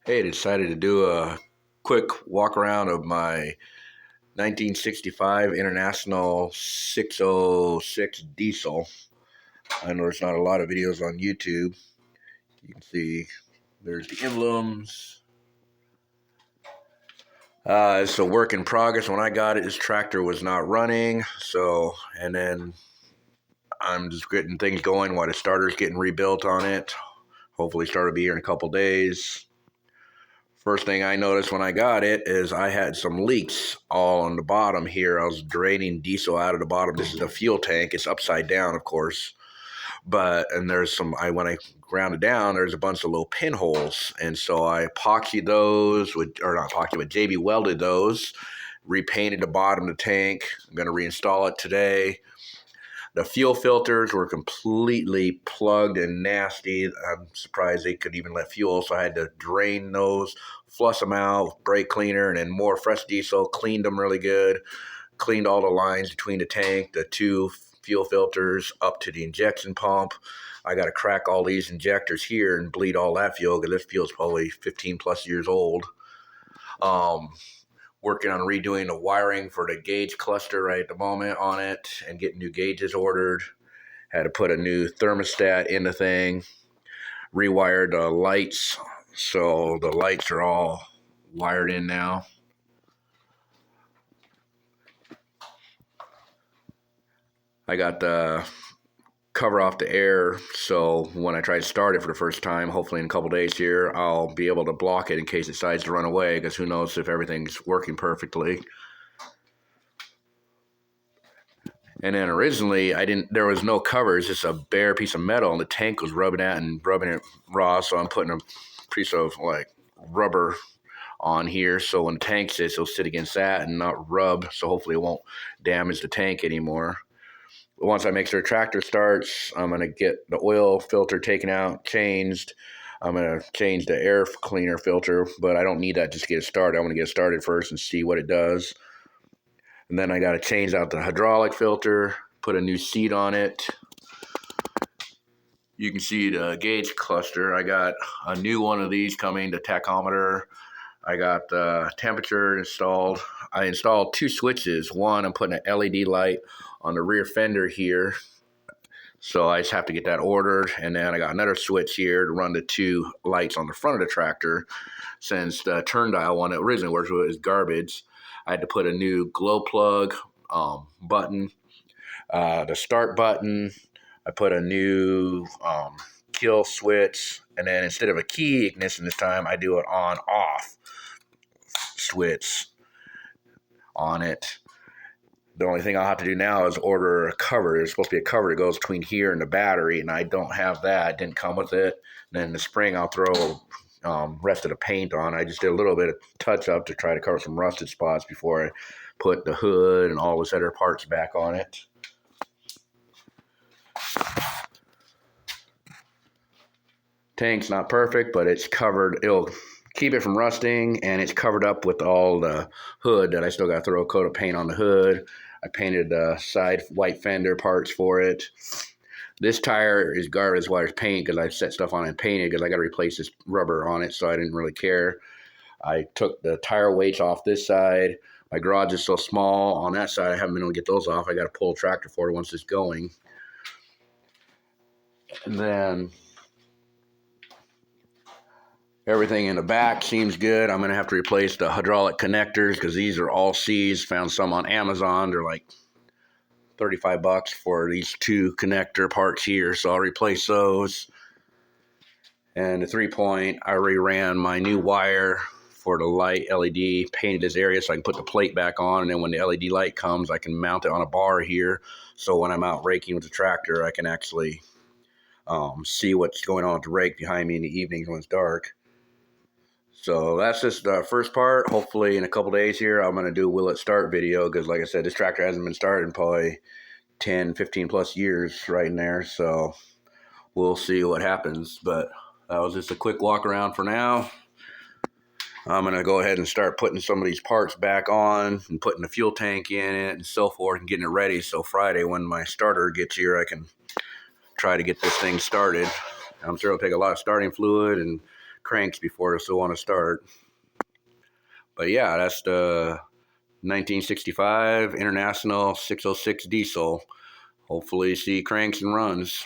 Hey, I decided to do a quick walk around of my 1965 International 606 diesel. I know there's not a lot of videos on YouTube. You can see there's the emblems. It's a work in progress. When I got it, this tractor was not running. And then I'm just getting things going while the starter's getting rebuilt on it. Hopefully, start will be here in a couple days. First thing I noticed when I got it is I had some leaks all on the bottom here. I was draining diesel out of the bottom. This is a fuel tank. It's upside down, of course. And there's when I ground it down, there's a bunch of little pinholes. And so I epoxied those not epoxy, but JB welded those, repainted the bottom of the tank. I'm going to reinstall it today. The fuel filters were completely plugged and nasty. I'm surprised they could even let fuel, so I had to drain those, flush them out with brake cleaner, and then more fresh diesel, cleaned them really good, cleaned all the lines between the tank, the two fuel filters, up to the injection pump. I got to crack all these injectors here and bleed all that fuel, because this fuel is probably 15 plus years old. Working on redoing the wiring for the gauge cluster right at the moment on it and getting new gauges ordered. Had to put a new thermostat in the thing, rewired the lights, so the lights are all wired in now. I got the cover off the air, so when I try to start it for the first time, hopefully in a couple days here, I'll be able to block it in case it decides to run away, because who knows if everything's working perfectly. And then originally, there was no cover. It's just a bare piece of metal, and the tank was rubbing it raw. So I'm putting a piece of rubber on here, so when the tank sits, it'll sit against that and not rub. So hopefully it won't damage the tank anymore. Once I make sure the tractor starts, I'm gonna get the oil filter taken out, changed. I'm gonna change the air cleaner filter, but I don't need that just to get it started. I want to get it started first and see what it does. And then I got to change out the hydraulic filter, put a new seat on it. You can see the gauge cluster. I got a new one of these coming, the tachometer. I got the temperature installed. I installed two switches. One, I'm putting an LED light on the rear fender here, so I just have to get that ordered. And then I got another switch here to run the two lights on the front of the tractor, since the turn dial one that originally worked with is garbage. I had to put a new glow plug button, the start button. I put a new kill switch, and then instead of a key ignition this time, I do it on-off switch on it. The only thing I'll have to do now is order a cover. There's supposed to be a cover that goes between here and the battery, and I don't have that. It didn't come with it. And then in the spring, I'll throw rest of the paint on. I just did a little bit of touch up to try to cover some rusted spots before I put the hood and all those other parts back on it. Tank's not perfect, but it's covered. It'll keep it from rusting, and it's covered up with all the hood that I still got to throw a coat of paint on the hood. I painted the side white fender parts for it. This tire is garbage as well as paint, because I set stuff on it and painted, because I got to replace this rubber on it, so I didn't really care. I took the tire weights off this side. My garage is so small on that side, I haven't been able to get those off. I got to pull a tractor for it once it's going. And then everything in the back seems good. I'm going to have to replace the hydraulic connectors, because these are all C's. Found some on Amazon. They're like $35 for these two connector parts here, so I'll replace those. And the 3-point, I reran my new wire for the light LED, painted this area so I can put the plate back on, and then when the LED light comes, I can mount it on a bar here, so when I'm out raking with the tractor, I can actually see what's going on with the rake behind me in the evenings when it's dark. So that's just the first part. Hopefully in a couple days here, I'm going to do a will it start video, because like I said, this tractor hasn't been started in probably 10, 15 plus years right in there. So we'll see what happens. But that was just a quick walk around for now. I'm going to go ahead and start putting some of these parts back on and putting the fuel tank in it and so forth and getting it ready. So Friday when my starter gets here, I can try to get this thing started. I'm sure it'll take a lot of starting fluid and cranks before it'll still want to start. But yeah, that's the 1965 International 606 diesel. Hopefully see cranks and runs.